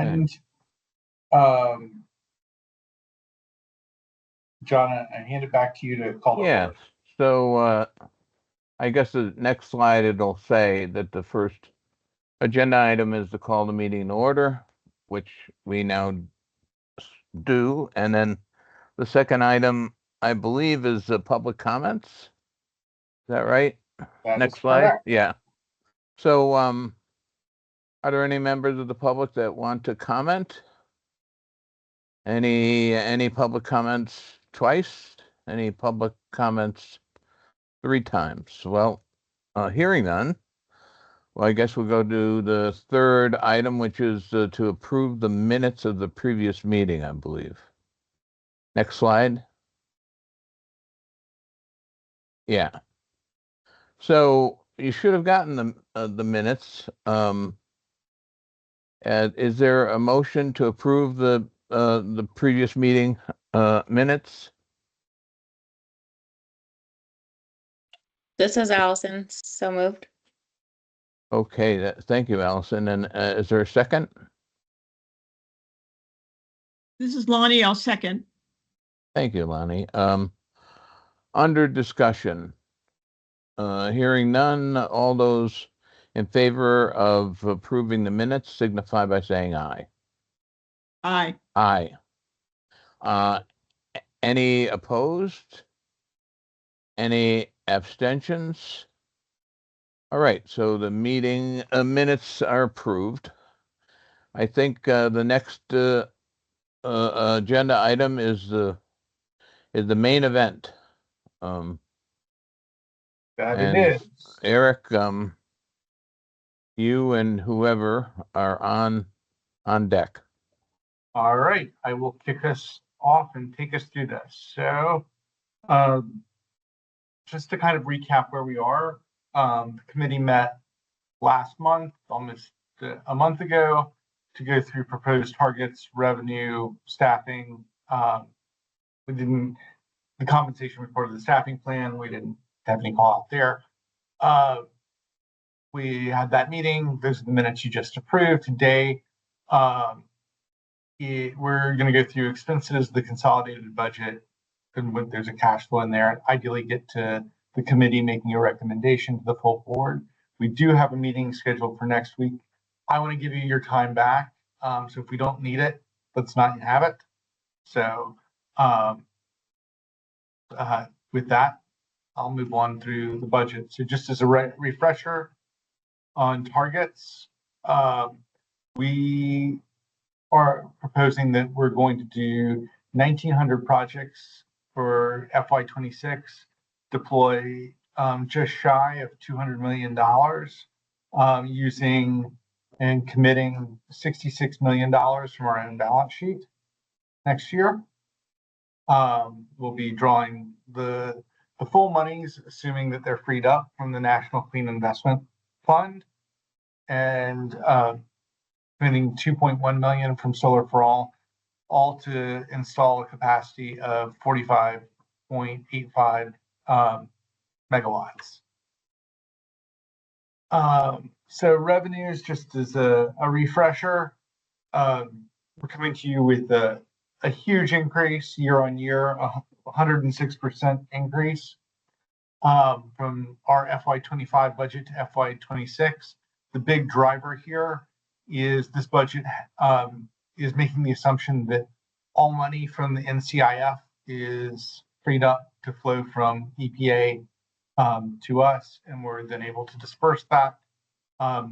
And John, I hand it back to you to call the Yes. vote. So I guess the next slide, it'll say that the first agenda item is to call the meeting in order, which we now do. And then the second item, I believe, is the public comments. Is that right? That Next is slide. correct. Yeah. So are there any members of the public that want to comment? Any public comments twice? Any public comments 3 times? Well, hearing none. Well, I guess we'll go to the third item, which is to approve the minutes of the previous meeting, I believe. Next slide. Yeah. So you should have gotten the minutes. Is there a motion to approve the previous meeting minutes? This is Allison. So moved. Okay, thank you, Allison. And is there a second? This is Lonnie. I'll second. Thank you, Lonnie. Under discussion, hearing none, all those in favor of approving the minutes signify by saying aye. Aye. Aye. Any opposed? Any abstentions? All right, so the meeting minutes are approved. I think the next agenda item is the main event. That and it is. Eric, you and whoever are on deck. All right, I will kick us off and take us through this. So, just to kind of recap where we are, the committee met last month, almost a month ago, to go through proposed targets, revenue, staffing. The compensation report of the staffing plan, we didn't have any call out there. We had that meeting. Those are the minutes you just approved. Today, we're going to go through expenses, the consolidated budget, and there's a cash flow in there. Ideally, get to the committee making a recommendation to the full board. We do have a meeting scheduled for next week. I want to give you your time back. So if we don't need it, let's not have it. So with that, I'll move on through the budget. So just as a refresher on targets, we are proposing that we're going to do 1,900 projects for FY26, deploy just shy of $200 million, using and committing $66 million from our own balance sheet next year. We'll be drawing the full monies, assuming that they're freed up from the National Clean Investment Fund, and spending $2.1 million from Solar for all to install a capacity of 45.85 megawatts. So revenues, just as a refresher, we're coming to you with a huge increase year on year, 106% increase from our FY25 budget to FY26. The big driver here is this budget is making the assumption that all money from the NCIF is freed up to flow from EPA to us, and we're then able to disperse that. I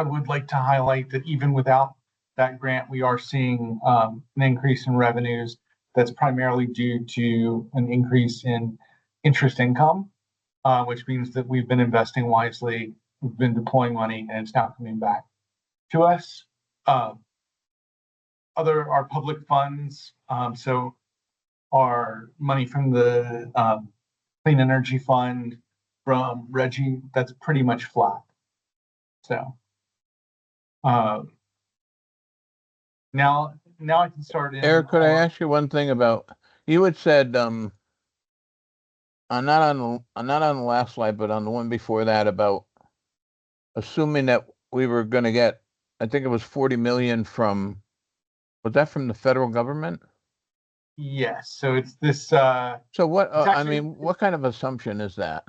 would like to highlight that even without that grant, we are seeing an increase in revenues that's primarily due to an increase in interest income, which means that we've been investing wisely, we've been deploying money, and it's now coming back to us. Our public funds, so our money from the Clean Energy Fund, from Reggie, that's pretty much flat. So now I can start in. Eric, could I ask you one thing about, you had said, not on the last slide, but on the one before that, about assuming that we were going to get I think it was 40 million from, was that from the federal government? Yes, so it's this, So what, It's I actually- mean, what kind of assumption is that?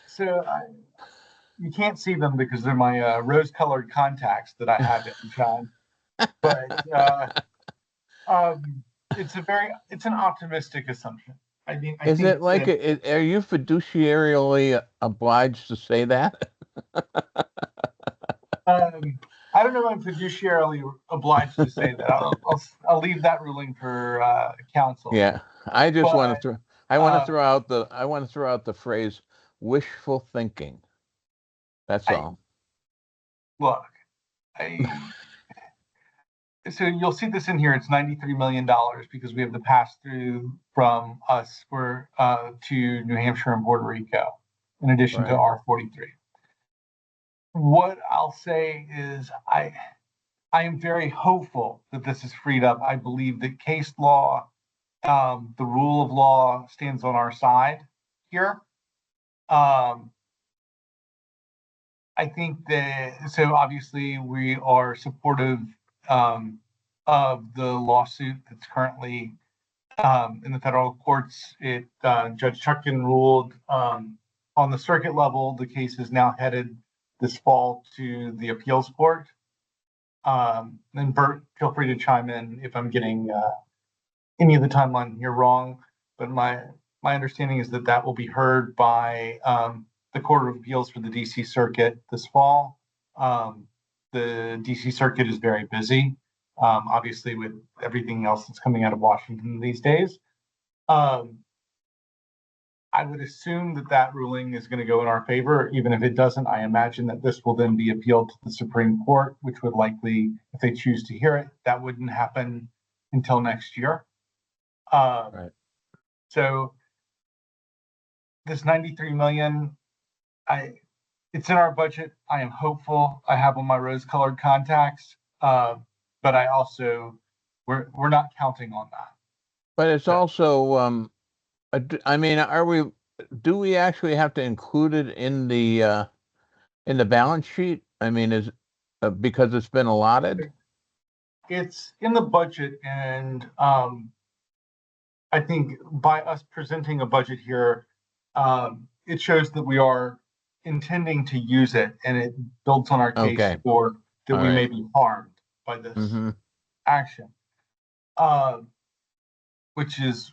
so you can't see them because they're my rose-colored contacts that I have in, John. But it's an optimistic assumption. I mean, I Is think it like, that, are you fiduciarily obliged to say that? I don't know if I'm fiduciarily obliged to say that. I'll leave that ruling for council. Yeah, I just want to But throw, I want to uh, throw out the phrase wishful thinking. That's I- all. look, so you'll see this in here. It's $93 million because we have the pass through from us to New Hampshire and Puerto Rico, in addition to Right. R43. What I'll say is I am very hopeful that this is freed up. I believe that case law, the rule of law stands on our side here. I think that, so obviously we are supportive of the lawsuit that's currently in the federal courts. Judge Chuckin ruled on the circuit level. The case is now headed this fall to the appeals court. And Bert, feel free to chime in if I'm getting any of the timeline here wrong. But my understanding is that that will be heard by the Court of Appeals for the DC Circuit this fall. The DC Circuit is very busy, obviously, with everything else that's coming out of Washington these days. I would assume that that ruling is going to go in our favor. Even if it doesn't, I imagine that this will then be appealed to the Supreme Court, which would likely, if they choose to hear it, that wouldn't happen until next year. Right. So this 93 million, it's in our budget. I am hopeful. I have on my rose-colored contacts, but I also we're not counting on that. But it's also, I mean, do we actually have to include it in the balance sheet? I mean, because it's been allotted? It's in the budget, and I think by us presenting a budget here, it shows that we are intending to use it, and it builds on our case Okay. for that All we may right. be harmed by this Mm-hmm. action. Which is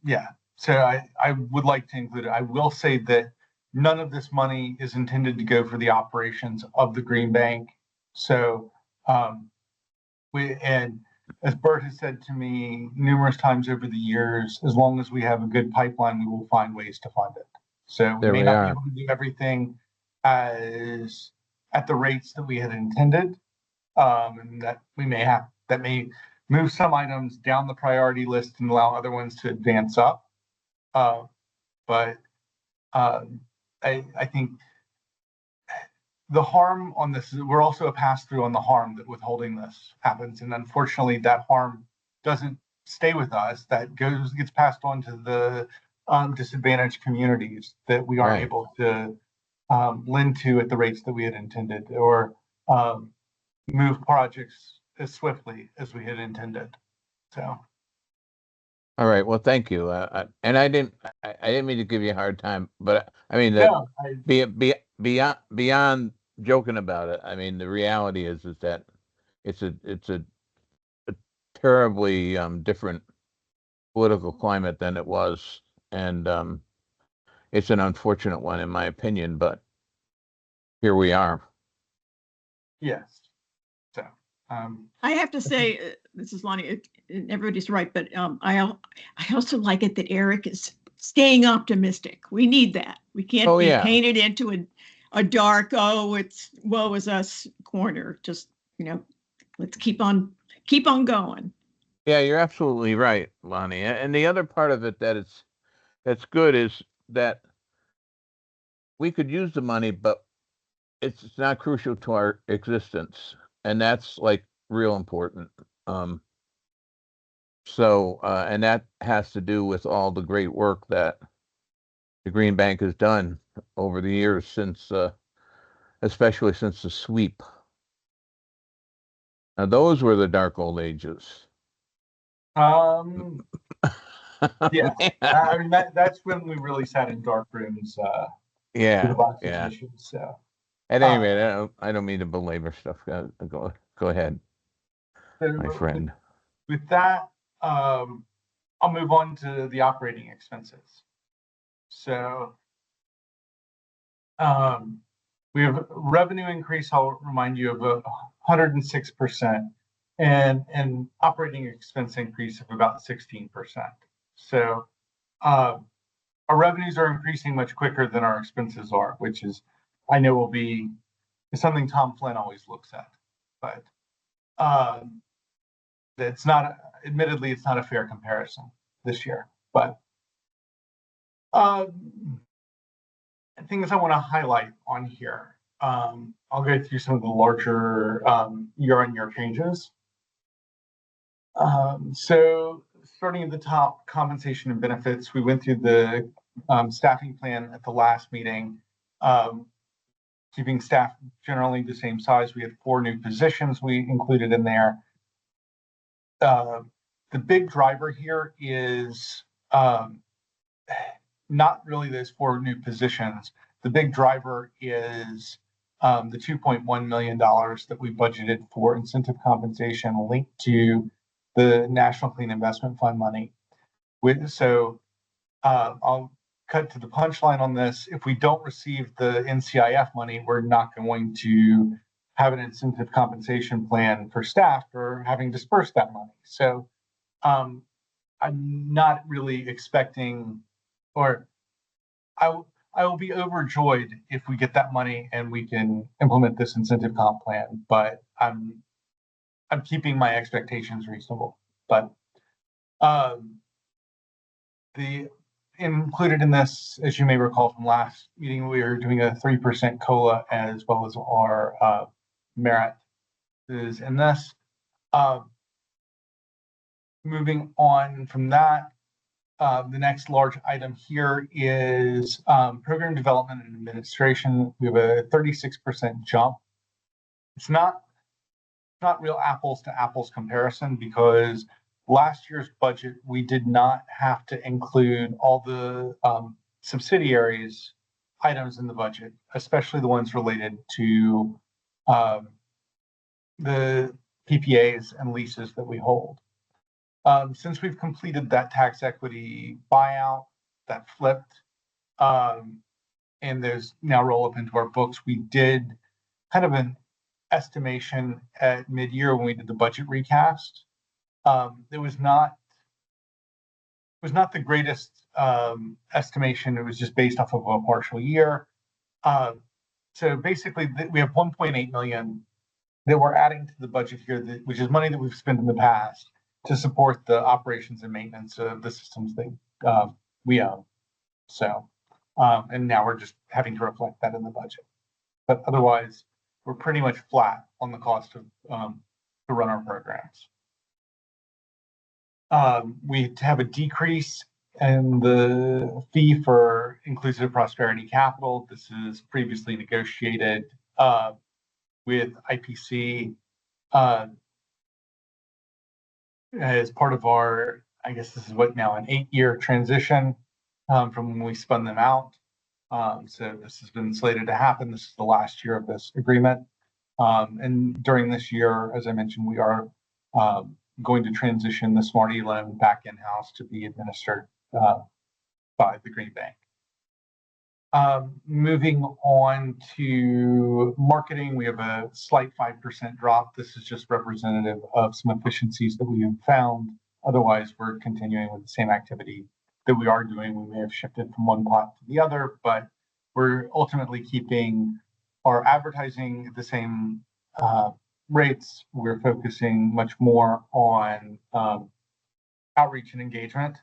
yeah. So I would like to include it. I will say that none of this money is intended to go for the operations of the Green Bank. So and as Bert has said to me numerous times over the years, as long as we have a good pipeline, we will find ways to fund it. So we There may we not are. be able to do everything as at the rates that we had intended, and that may move some items down the priority list and allow other ones to advance up. But I think the harm on this, we're also a pass through on the harm that withholding this happens. And unfortunately, that harm doesn't stay with us. That gets passed on to the disadvantaged communities that we aren't Right. able to lend to at the rates that we had intended, or move projects as swiftly as we had intended. So, All right. Well, thank you. And I didn't mean to give you a hard time, but I mean that no, beyond joking about it. I mean, the reality is that it's a terribly different political climate than it was, and it's an unfortunate one in my opinion. But here we are. yes. So, I have to say, this is Lonnie, everybody's right, but I also like it that Eric is staying optimistic. We need that. We can't Oh, be yeah. painted into a dark, it's woe is us corner. Just, let's keep on going. Yeah, you're absolutely right, Lonnie. And the other part of it that's good is that we could use the money, but it's not crucial to our existence, and that's like real important. So and that has to do with all the great work that the Green Bank has done over the years since, especially since the sweep. Now, those were the dark old ages. Yeah, I mean, that's when we really sat in dark rooms, with a Yeah, bunch of yeah. issues, so. At any rate, I don't mean to belabor stuff. Go ahead, So my friend. with that, I'll move on to the operating expenses. So, we have revenue increase, I'll remind you, of 106%, and operating expense increase of about 16%. So, our revenues are increasing much quicker than our expenses are, which is, I know, will be something Tom Flynn always looks at. But it's not, admittedly, it's not a fair comparison this year. But things I want to highlight on here. I'll go through some of the larger year-on-year changes. So starting at the top, compensation and benefits, we went through the staffing plan at the last meeting, keeping staff generally the same size. We had 4 new positions we included in there. The big driver here is not really those 4 new positions. The big driver is the $2.1 million that we budgeted for incentive compensation linked to the National Clean Investment Fund money. So I'll cut to the punchline on this. If we don't receive the NCIF money, we're not going to have an incentive compensation plan for staff for having dispersed that money. So I'm not really expecting, or I will be overjoyed if we get that money and we can implement this incentive comp plan, but I'm keeping my expectations reasonable. But the included in this, as you may recall from last meeting, we are doing a 3% COLA as well as our merit is in this. Moving on from that, the next large item here is program development and administration. We have a 36% jump. It's not real apples to apples comparison, because last year's budget, we did not have to include all the subsidiaries items in the budget, especially the ones related to the PPAs and leases that we hold. Since we've completed that tax equity buyout that flipped, and there's now roll up into our books, we did kind of an estimation at mid-year when we did the budget recast. It was not the greatest estimation. It was just based off of a partial year. So basically, we have 1.8 million that we're adding to the budget here, which is money that we've spent in the past to support the operations and maintenance of the systems that we own. So, and now we're just having to reflect that in the budget. But otherwise, we're pretty much flat on the cost of to run our programs. We have a decrease in the fee for Inclusive Prosperity Capital. This is previously negotiated with IPC as part of our, I guess this is what now, an 8-year transition from when we spun them out. So this has been slated to happen. This is the last year of this agreement. And during this year, as I mentioned, we are going to transition the Smart loan back in-house to be administered by the Green Bank. Moving on to marketing, we have a slight 5% drop. This is just representative of some efficiencies that we have found. Otherwise, we're continuing with the same activity that we are doing. We may have shifted from one pot to the other, but we're ultimately keeping our advertising at the same rates. We're focusing much more on outreach and engagement.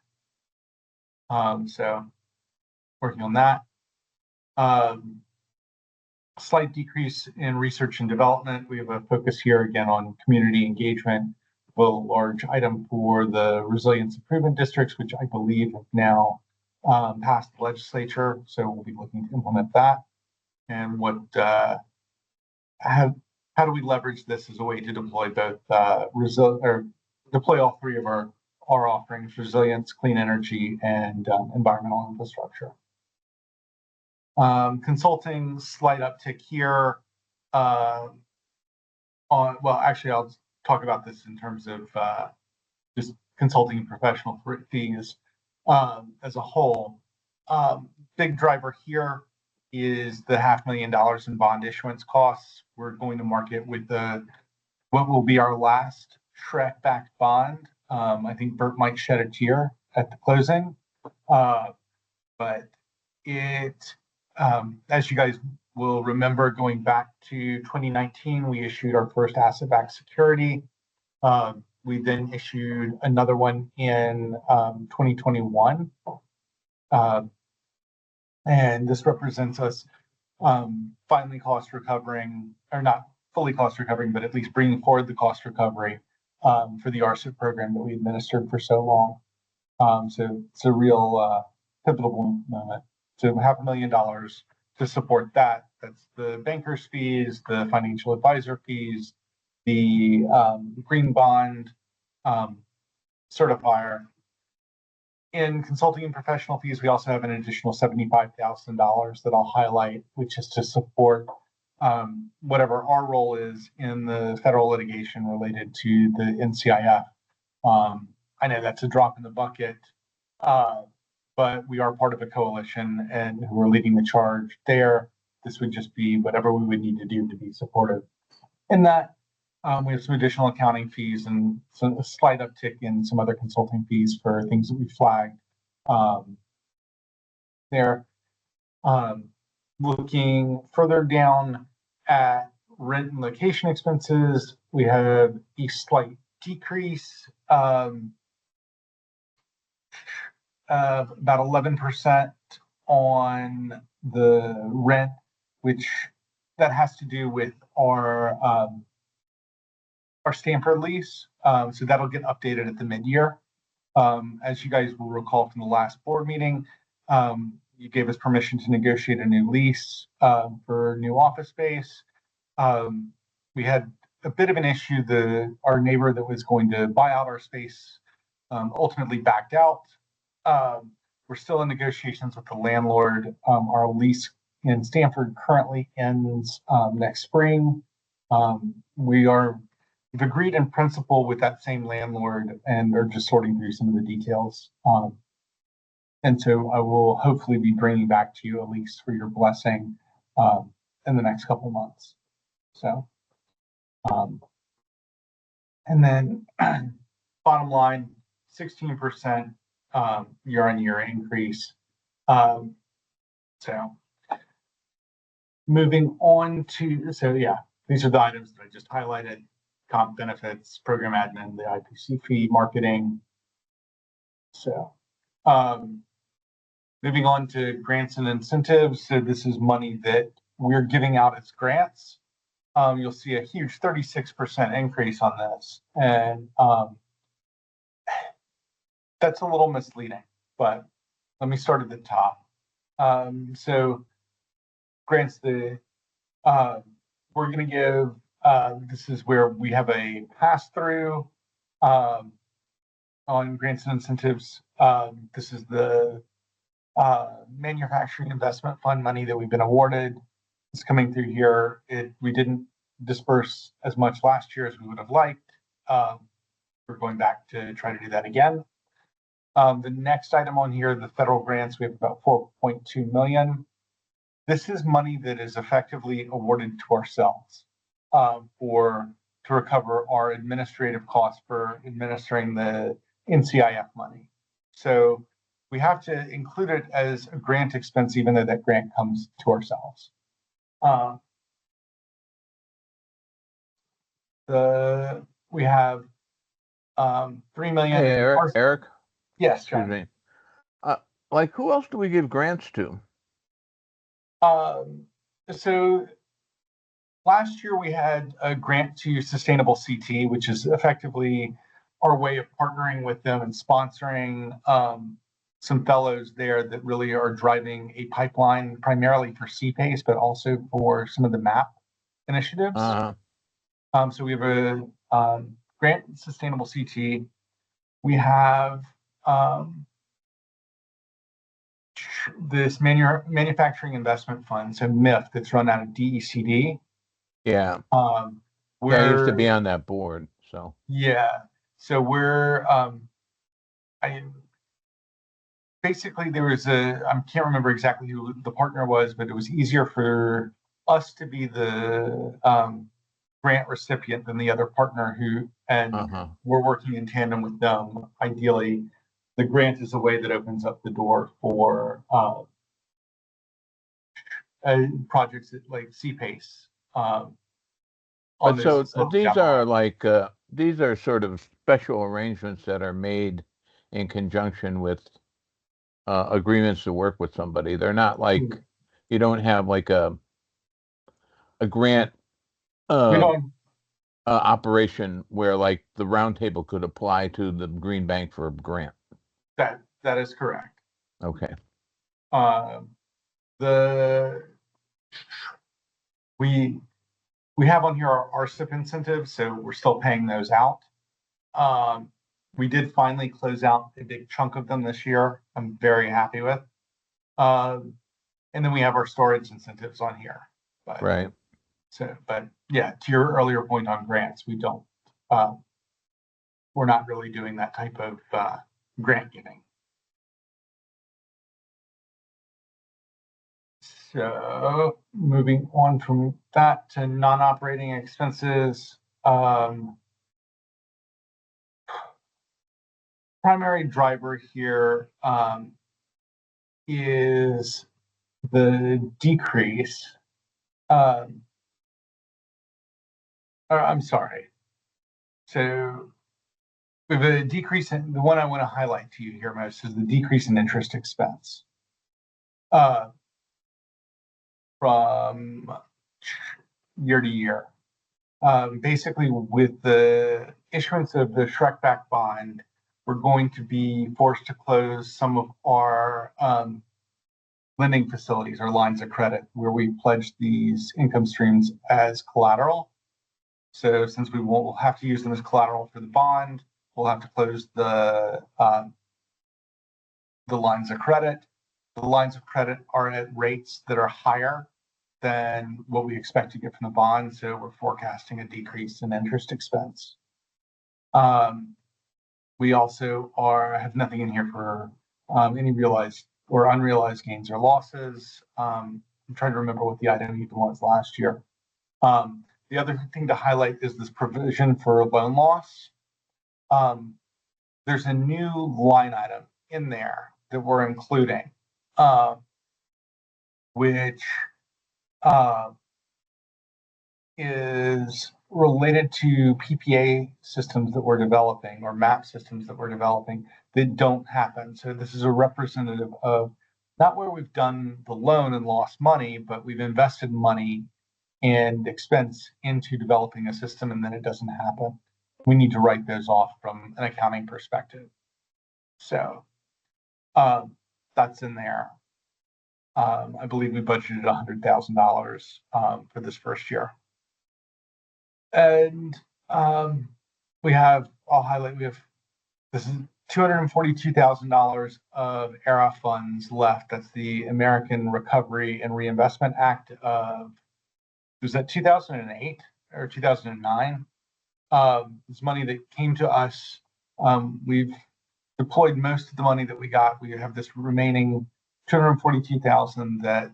So working on that. Slight decrease in research and development. We have a focus here again on community engagement. A large item for the resilience improvement districts, which I believe have now passed the legislature. So we'll be looking to implement that. And how do we leverage this as a way to deploy both deploy all three of our offerings: resilience, clean energy, and environmental infrastructure. Consulting, slight uptick here. Actually, I'll talk about this in terms of just consulting and professional fees as a whole. Big driver here is the $500,000 in bond issuance costs. We're going to market with what will be our last Shrek-backed bond. I think Bert might shed a tear at the closing, but it, as you guys will remember, going back to 2019, we issued our first asset-backed security. We then issued another one in 2021. And this represents us finally cost recovering, or not fully cost recovering, but at least bringing forward the cost recovery for the RSIP program that we administered for so long. So it's a real pivotal moment. So $500,000 to support that. That's the banker's fees, the financial advisor fees, the green bond certifier. In consulting and professional fees, we also have an additional $75,000 that I'll highlight, which is to support whatever our role is in the federal litigation related to the NCIF. I know that's a drop in the bucket, but we are part of a coalition and who are leading the charge there. This would just be whatever we would need to do to be supportive. In that, we have some additional accounting fees and a slight uptick in some other consulting fees for things that we flagged there. Looking further down at rent and location expenses, we have a slight decrease of about 11% on the rent, which that has to do with our Stanford lease. So that'll get updated at the mid-year. As you guys will recall from the last board meeting, you gave us permission to negotiate a new lease for new office space. We had a bit of an issue. Our neighbor that was going to buy out our space ultimately backed out. We're still in negotiations with the landlord. Our lease in Stanford currently ends next spring. We've agreed in principle with that same landlord and are just sorting through some of the details. And so I will hopefully be bringing back to you a lease for your blessing in the next couple of months. So, and then bottom line, 16% year-on-year increase. So moving on to, these are the items that I just highlighted: comp, benefits, program admin, the IPC fee, marketing. So moving on to grants and incentives. So this is money that we're giving out as grants. You'll see a huge 36% increase on this. And that's a little misleading, but let me start at the top. So grants, we're going to give, this is where we have a pass-through on grants and incentives. This is the manufacturing investment fund money that we've been awarded. It's coming through here. We didn't disperse as much last year as we would have liked. We're going back to try to do that again. The next item on here, the federal grants, we have about $4.2 million. This is money that is effectively awarded to ourselves to recover our administrative costs for administering the NCIF money. So we have to include it as a grant expense, even though that grant comes to ourselves. We have $3 million. Hey, Eric. Yes, Excuse me. Like, who else do we give grants to? So last year we had a grant to Sustainable CT, which is effectively our way of partnering with them and sponsoring some fellows there that really are driving a pipeline primarily for CPACE, but also for some of the MAP initiatives. So we have a grant sustainable CT. We have this manufacturing investment fund, so MIF, that's run out of DECD. Yeah. Where I used to be on that board, so. Yeah. So we're basically there was I can't remember exactly who the partner was, but it was easier for us to be the grant recipient than the other partner we're working in tandem with them. Ideally, the grant is a way that opens up the door for projects like CPACE. But so these are like, these are sort of special arrangements that are made in conjunction with agreements to work with somebody. They're not like, you don't have like a grant operation where like the roundtable could apply to the Green Bank for a grant. That is correct. Okay. We have on here our SIP incentives, so we're still paying those out. We did finally close out a big chunk of them this year. I'm very happy with. And then we have our storage incentives on here. But, right. So, but yeah, to your earlier point on grants, we don't. We're not really doing that type of grant giving. So moving on from that to non-operating expenses. Primary driver here is the decrease. I'm sorry. So we have a decrease in the one I want to highlight to you here most is the decrease in interest expense. From year to year. Basically, with the issuance of the Schreckback bond, we're going to be forced to close some of our lending facilities, our lines of credit, where we pledge these income streams as collateral. So since we won't have to use them as collateral for the bond, we'll have to close the lines of credit. The lines of credit are at rates that are higher than what we expect to get from the bond, so we're forecasting a decrease in interest expense. We also have nothing in here for any realized or unrealized gains or losses. I'm trying to remember what the item even was last year. The other thing to highlight is this provision for loan loss. There's a new line item in there that we're including, which is related to PPA systems that we're developing or MAP systems that we're developing that don't happen. So this is a representative of not where we've done the loan and lost money, but we've invested money and expense into developing a system and then it doesn't happen. We need to write those off from an accounting perspective. So that's in there. I believe we budgeted $100,000 for this first year. And we have, I'll highlight, this is $242,000 of ERA funds left. That's the American Recovery and Reinvestment Act of, was that 2008 or 2009? It's money that came to us. We've deployed most of the money that we got. We have this remaining $242,000 that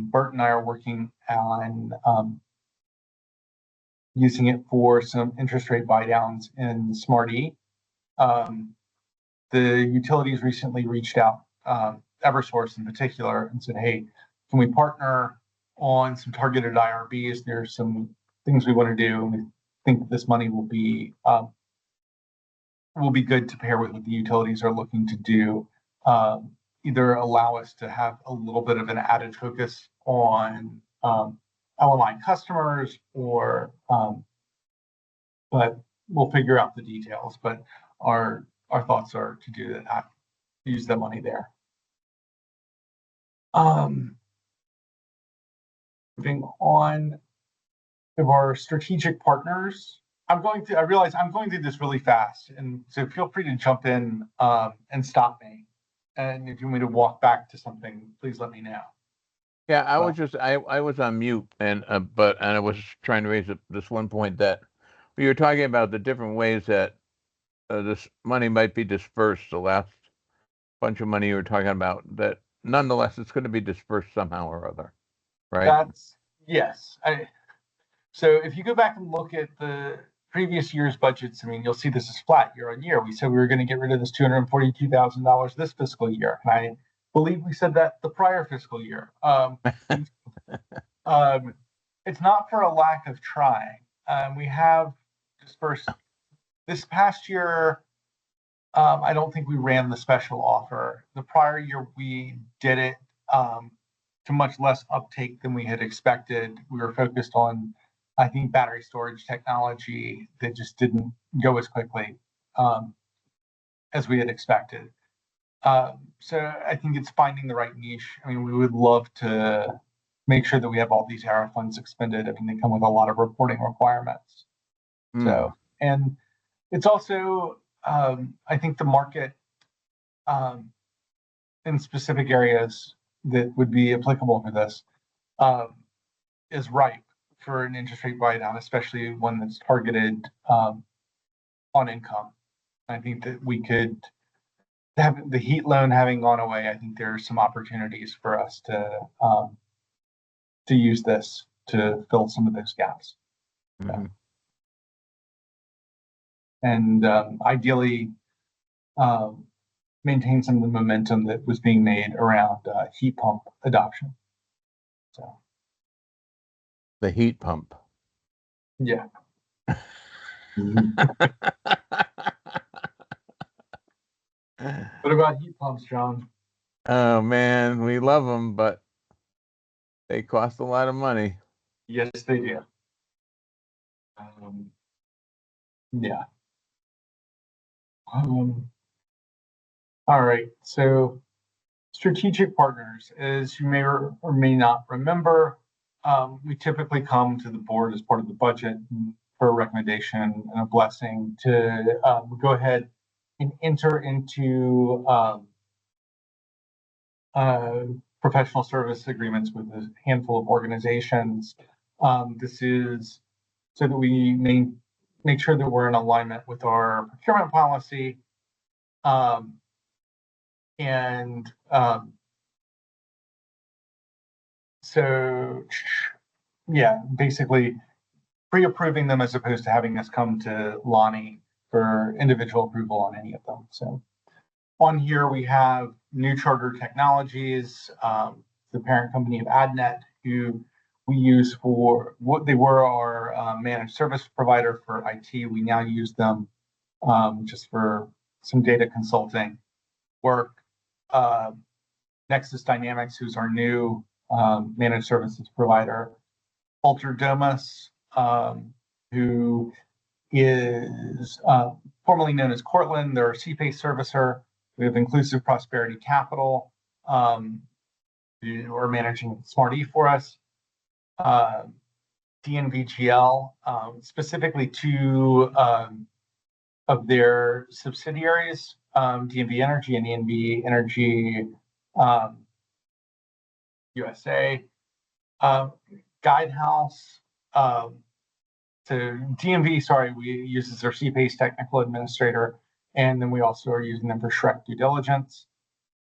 Bert and I are working on using it for some interest rate buy downs in Smart E. The utilities recently reached out, Eversource in particular, and said, hey, can we partner on some targeted IRBs? There's some things we want to do, and we think this money will be good to pair with what the utilities are looking to do. Either allow us to have a little bit of an added focus on LMI customers, or but we'll figure out the details. But our thoughts are to do that, use the money there. Moving on to our strategic partners. I realize I'm going through this really fast, and so feel free to jump in and stop me. And if you want me to walk back to something, please let me know. Yeah, I Well- was just, I was on mute and I was trying to raise this one point that we were talking about the different ways that this money might be dispersed. The last bunch of money you were talking about, that nonetheless it's going to be dispersed somehow or other, right? Yes. So if you go back and look at the previous year's budgets, I mean, you'll see this is flat year on year. We said we were going to get rid of this $242,000 this fiscal year, and I believe we said that the prior fiscal year. It's not for a lack of trying. We have dispersed this past year. I don't think we ran the special offer. The prior year we did it to much less uptake than we had expected. We were focused on, I think, battery storage technology that just didn't go as quickly as we had expected. So I think it's finding the right niche. I mean, we would love to make sure that we have all these ARRA funds expended. I mean, they come with a lot of reporting requirements. So, and it's also, I think the market in specific areas that would be applicable for this is ripe for an interest rate buy-down, especially one that's targeted on income. I think that we could have the heat loan having gone away. I think there are some opportunities for us to use this to fill some of those gaps. Mhm. And ideally maintain some of the momentum that was being made around heat pump adoption. So The heat pump. yeah. What about heat pumps, John? Oh man, we love them, but they cost a lot of money. Yes, they do. Yeah. All right. So strategic partners, as you may or may not remember, we typically come to the board as part of the budget for a recommendation and a blessing to go ahead and enter into professional service agreements with a handful of organizations. This is so that we make sure that we're in alignment with our procurement policy. So yeah, basically pre-approving them as opposed to having us come to Lonnie for individual approval on any of them. So on here we have New Charter Technologies, the parent company of AdNet, who we use for what they were our managed service provider for IT. We now use them just for some data consulting work. Nexus Dynamics, who's our new managed services provider. Alter Domus, who is formerly known as Cortland. They're a CPACE servicer. We have Inclusive Prosperity Capital, who are managing Smart E for us. DNVGL, specifically two of their subsidiaries, DNV Energy and ENV Energy USA. Guidehouse, so DMV, sorry, we use as our CPACE technical administrator, and then we also are using them for Shrek due diligence.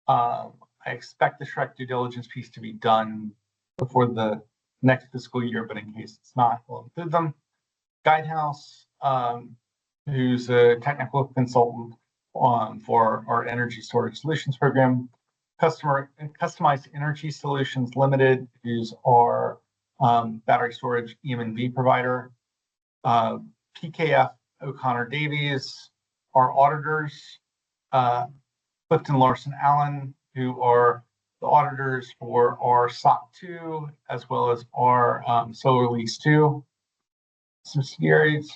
I expect the Shrek due diligence piece to be done before the next fiscal year, but in case it's not, we'll include them. Guidehouse, who's a technical consultant for our energy storage solutions program. Customized Energy Solutions Limited, who's our battery storage EM&B provider. PKF O'Connor Davies, our auditors. Clifton Larson Allen, who are the auditors for our SOC 2 as well as our Solar Lease 2 subsidiaries.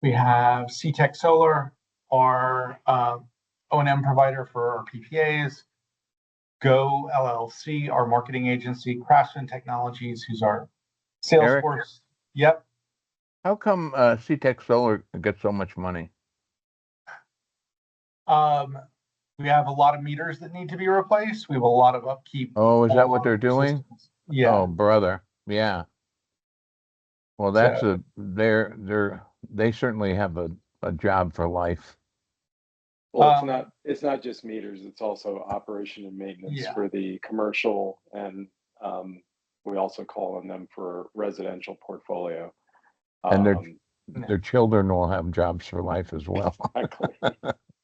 We have CTEC Solar, our O&M provider for our PPAs. Go LLC, our marketing agency. Craftsman Technologies, who's our sales Eric? force. Yep. How come CTEC Solar gets so much money? We have a lot of meters that need to be replaced. We have a lot of upkeep. Oh, is that on what they're our doing? systems. Yeah. Oh, brother. Yeah. Well, that's they certainly have a job for life. Well, it's not just meters, it's also operation and maintenance Yeah. for the commercial, and we also call on them for residential portfolio. And their children will have jobs for life as well. Exactly.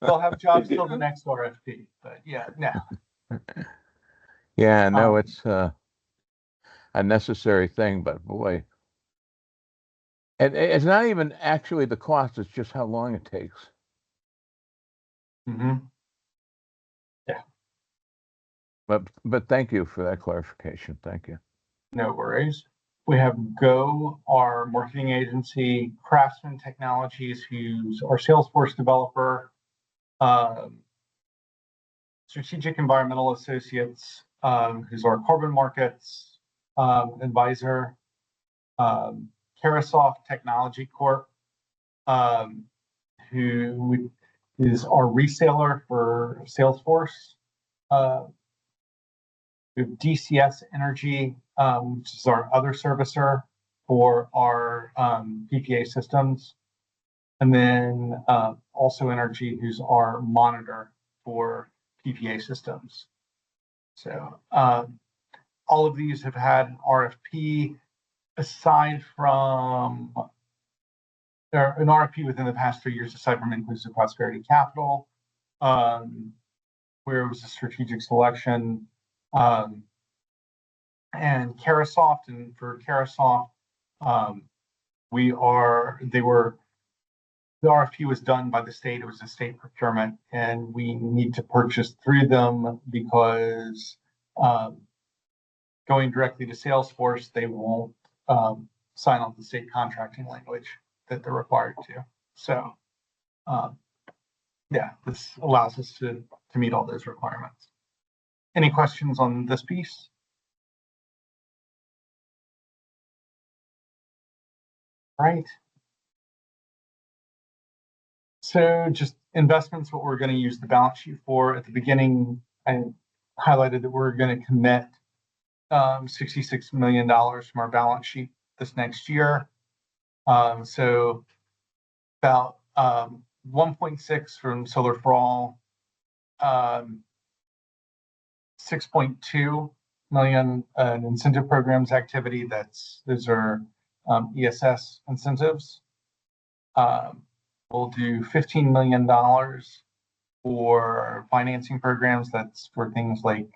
They'll have jobs till the next RFP, but yeah, no. Yeah, no, Um, it's a necessary thing, but boy. And it's not even actually the cost, it's just how long it takes. mhm. But thank you for that clarification. Thank you. No worries. We have Go, our marketing agency. Craftsman Technologies, who's our Salesforce developer. Strategic Environmental Associates, who's our carbon markets advisor. Carasoft Technology Corp, who is our reseller for Salesforce. We have DCS Energy, which is our other servicer for our PPA systems. And then Also Energy, who's our monitor for PPA systems. So all of these have had an RFP, aside from an RFP within the past 3 years, aside from Inclusive Prosperity Capital, where it was a strategic selection. And Carasoft, and for Carasoft, the RFP was done by the state. It was a state procurement, and we need to purchase through them because going directly to Salesforce, they won't sign on the state contracting language that they're required to. So, yeah, this allows us to meet all those requirements. Any questions on this piece? Right. So just investments, what we're going to use the balance sheet for. At the beginning, I highlighted that we're going to commit $66 million from our balance sheet this next year. So about 1.6 from Solar for All, 6.2 million in incentive programs activity. Those are ESS incentives. We'll do $15 million for financing programs. That's for things like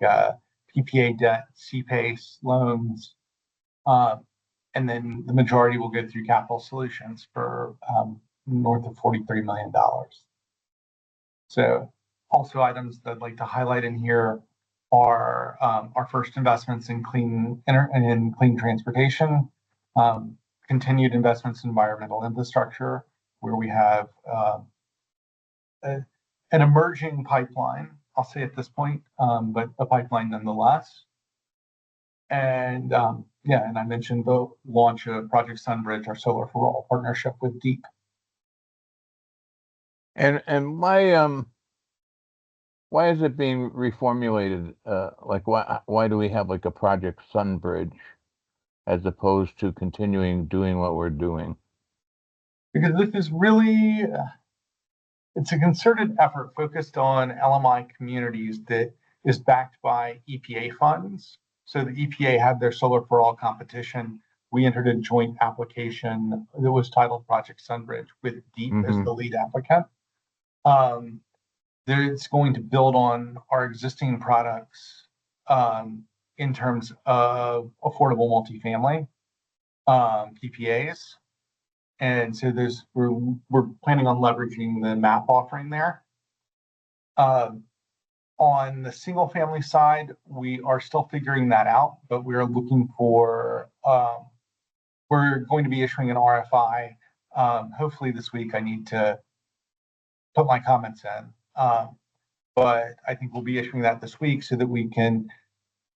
PPA debt, CPACE loans, and then the majority will go through capital solutions for north of $43 million. So also items that I'd like to highlight in here are our first investments in clean transportation, continued investments in environmental infrastructure, where we have an emerging pipeline, I'll say at this point, but a pipeline nonetheless. And and I mentioned the launch of Project Sunbridge, our Solar for All partnership with Deep. And why is it being reformulated? Like why do we have like a Project Sunbridge as opposed to continuing doing what we're doing? Because this is really, it's a concerted effort focused on LMI communities that is backed by EPA funds. So the EPA had their Solar for All competition. We entered a joint application that was titled Project Sunbridge with Deep as the lead applicant. It's going to build on our existing products in terms of affordable multifamily PPAs. And so we're planning on leveraging the MAP offering there. On the single family side, we are still figuring that out, but we're looking for, we're going to be issuing an RFI. Hopefully this week. I need to put my comments in. but I think we'll be issuing that this week so that we can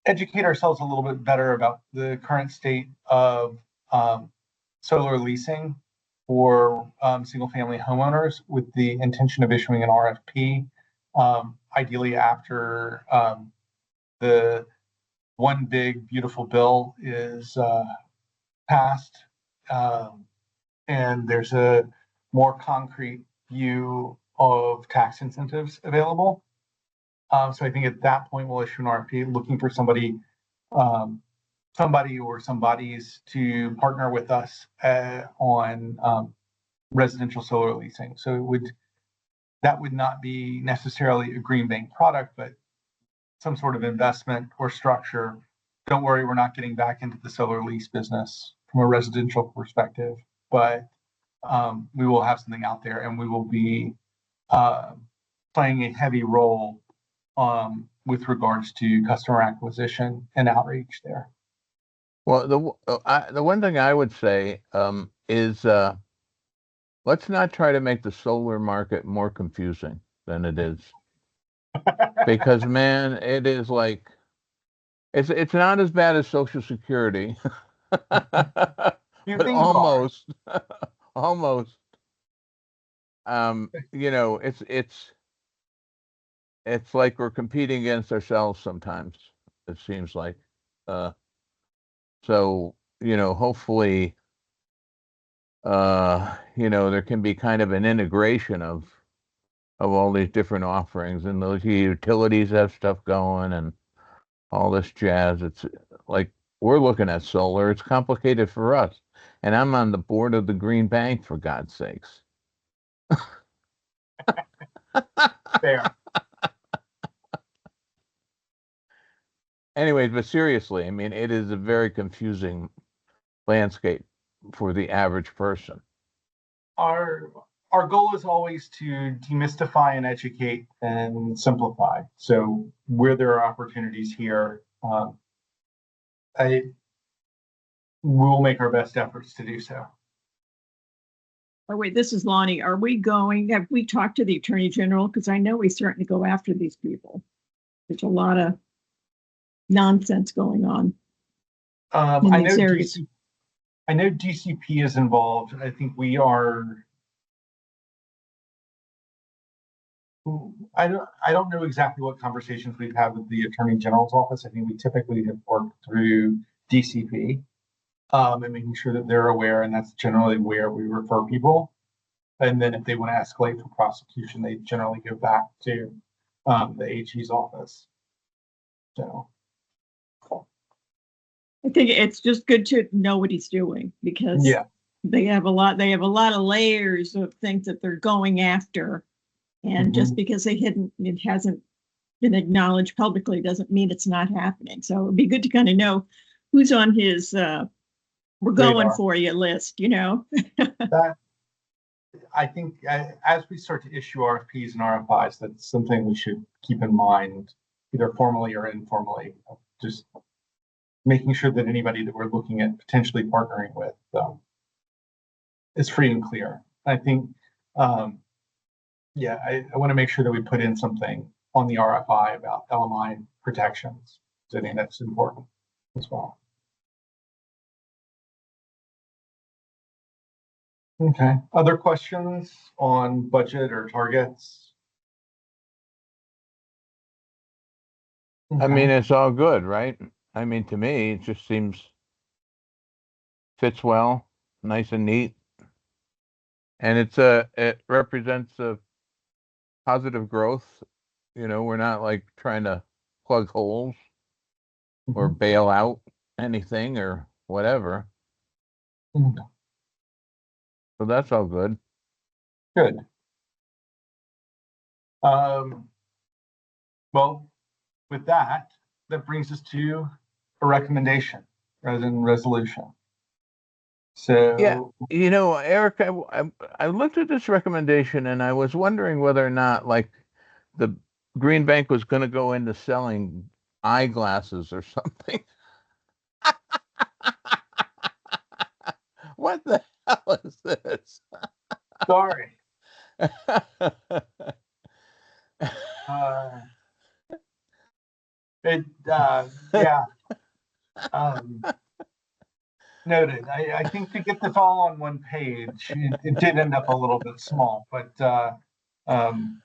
educate ourselves a little bit better about the current state of solar leasing for single-family homeowners, with the intention of issuing an RFP, ideally after the one big beautiful bill is passed, and there's a more concrete view of tax incentives available. So I think at that point we'll issue an RFP looking for somebody or somebodies to partner with us on residential solar leasing. So that would not be necessarily a green bank product, but some sort of investment or structure. Don't worry, we're not getting back into the solar lease business from a residential perspective, but we will have something out there, and we will be playing a heavy role with regards to customer acquisition and outreach there. Well, the one thing I would say is let's not try to make the solar market more confusing than it is, because man, it is like it's not as bad as Social Security, but almost, almost. You know, it's like we're competing against ourselves sometimes. It seems like. So, you know, hopefully, you know, there can be kind of an integration of all these different offerings, and those utilities have stuff going and all this jazz. It's like we're looking at solar. It's complicated for us, and I'm on the board of the Green Bank, for God's sakes. Fair. Anyways, but seriously, I mean, it is a very confusing landscape for the average person. Our goal is always to demystify and educate and simplify. So where there are opportunities here, we will make our best efforts to do so. Oh, wait, this is Lonnie. Have we talked to the Attorney General? Because I know we certainly go after these people. There's a lot of nonsense going on. I know DCP is involved. I think we are. I don't know exactly what conversations we've had with the Attorney General's office. I think we typically have worked through DCP, and making sure that they're aware, and that's generally where we refer people. And then if they want to escalate for prosecution, they generally go back to the AG's office. So I think it's just good to know what he's doing, because yeah, they have a lot of layers of things that they're going after. And just because it hasn't been acknowledged publicly doesn't mean it's not happening. So it'd be good to kind of know who's on his we're going radar for you list, you know. that I think as we start to issue RFPs and RFIs, that's something we should keep in mind, either formally or informally. Just making sure that anybody that we're looking at potentially partnering with is free and clear. I think, yeah, I want to make sure that we put in something on the RFI about LMI protections. So I think that's important as well. Okay. Other questions on budget or targets? I mean, it's all good, right? I mean, to me, it just seems fits well, nice and neat. And it represents a positive growth. You know, we're not like trying to plug holes or bail out anything or whatever. So that's all good. Good. Well, with that brings us to a recommendation rather than resolution. So Yeah, you know, Eric, I looked at this recommendation and I was wondering whether or not like the Green Bank was going to go into selling eyeglasses or something. What the hell is this? sorry. Noted. I think to get this all on one page, it did end up a little bit small, but um,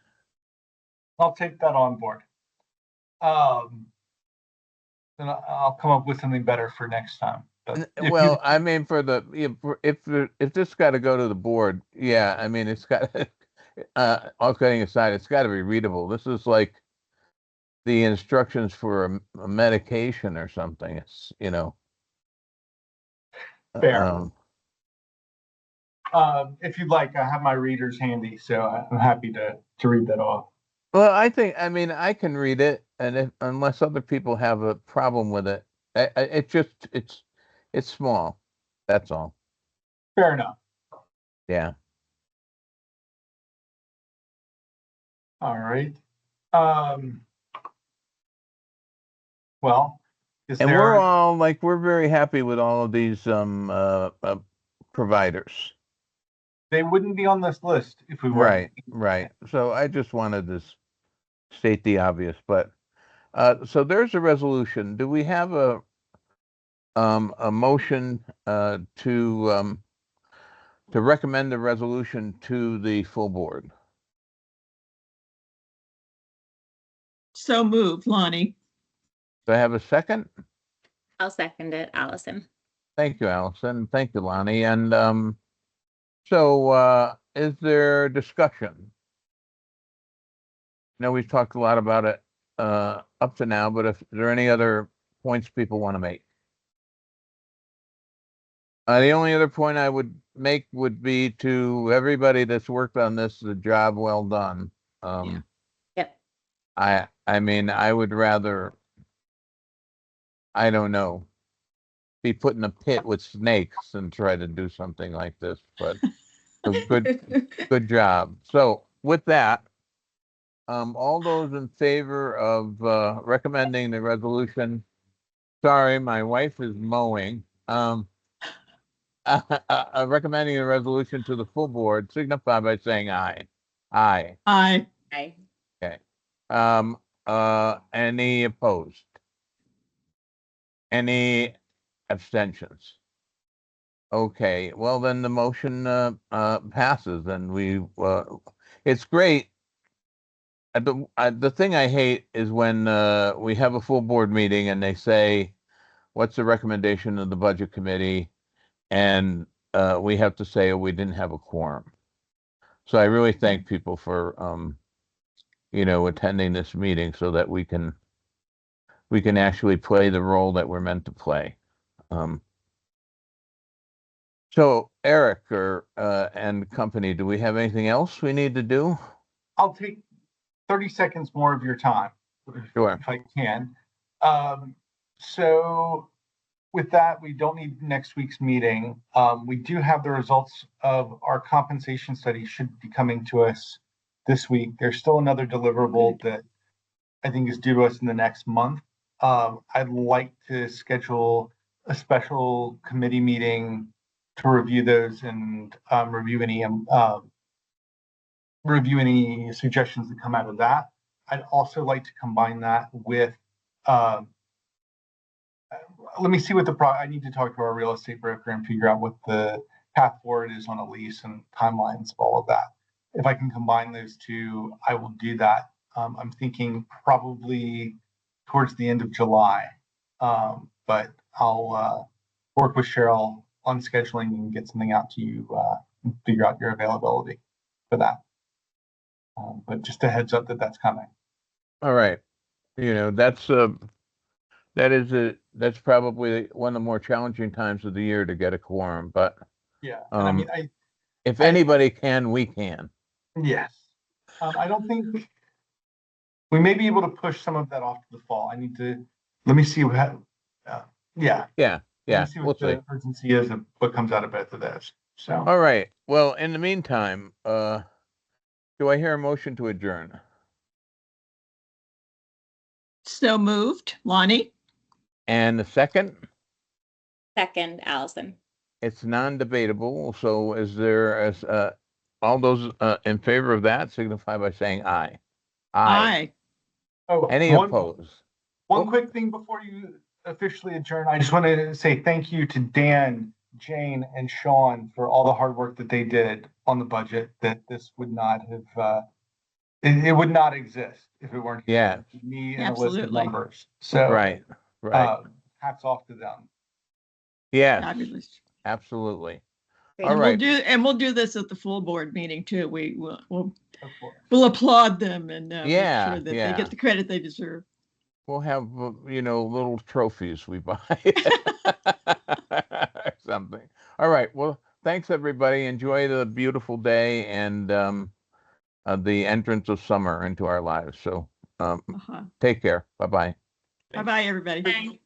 I'll take that on board. Then I'll come up with something better for next time. But if Well, I mean, for the, if this got to go to the board, yeah, I mean, it's got, all kidding aside, it's got to be readable. This is like the instructions for a medication or something. It's, you know. Fair. If you'd like, I have my readers handy, so I'm happy to read that off. Well, I mean, I can read it, and if, unless other people have a problem with it, it's small. That's all. Fair enough. Yeah. All right. Well, is And there? we're all like, we're very happy with all of these providers. They wouldn't be on this list if we weren't. Right. So I just wanted to state the obvious, but so there's a resolution. Do we have a motion to recommend the resolution to the full board? So moved, Lonnie. Do I have a second? I'll second it, Allison. Thank you, Allison. Thank you, Lonnie. And so is there discussion? I know we've talked a lot about it up to now, but if there are any other points people want to make? The only other point I would make would be to everybody that's worked on this, the job well done. Yep. I mean, I would rather, I don't know, be put in a pit with snakes and try to do something like this, but so good job. So with that, all those in favor of recommending the resolution, sorry, my wife is mowing. Recommending the resolution to the full board, signify by saying aye. Aye. Aye. Aye. Okay. Any opposed? Any abstentions? Okay, well then the motion passes, and we it's great. The thing I hate is when we have a full board meeting and they say, what's the recommendation of the budget committee? And we have to say, oh, we didn't have a quorum. So I really thank people for attending this meeting so that we can actually play the role that we're meant to play. So Eric and company, do we have anything else we need to do? I'll take 30 seconds more of your time, Sure. if I can. So with that, we don't need next week's meeting. We do have the results of our compensation study should be coming to us this week. There's still another deliverable that I think is due to us in the next month. I'd like to schedule a special committee meeting to review those and review any suggestions that come out of that. I'd also like to combine that with let me see what I need to talk to our real estate broker and figure out what the path forward is on a lease and timelines of all of that. If I can combine those two, I will do that. I'm thinking probably towards the end of July, but I'll work with Cheryl on scheduling and get something out to you and figure out your availability for that. But just a heads up that that's coming. All right. That's probably one of the more challenging times of the year to get a quorum, but yeah, and I mean, if anybody can, we can. Yes. I don't think we may be able to push some of that off to the fall. Let me see what, yeah. Yeah. Let me see what We'll the urgency is of what comes out of both of those. So. All right. Well, in the meantime, do I hear a motion to adjourn? So moved, Lonnie. And the second? Second, Allison. It's non-debatable. So is there all those in favor of that signify by saying aye. Aye. Oh, Any opposed? one quick thing before you officially adjourn, I just want to say thank you to Dan, Jane, and Sean for all the hard work that they did on the budget, that this would not have, it would not exist if it weren't. Yeah. Me and a list of Absolutely. numbers. So. Right, right. Hats off to them. Yes, Fabulous. absolutely. Great. All And right. we'll do this at the full board meeting too. We'll Of course. applaud them and make Yeah, sure that they yeah. get the credit they deserve. We'll have, little trophies we buy. Or something. All right. Well, thanks, everybody. Enjoy the beautiful day and the entrance of summer into our lives. So Uh-huh. take care. Bye-bye. Bye-bye, everybody. Bye.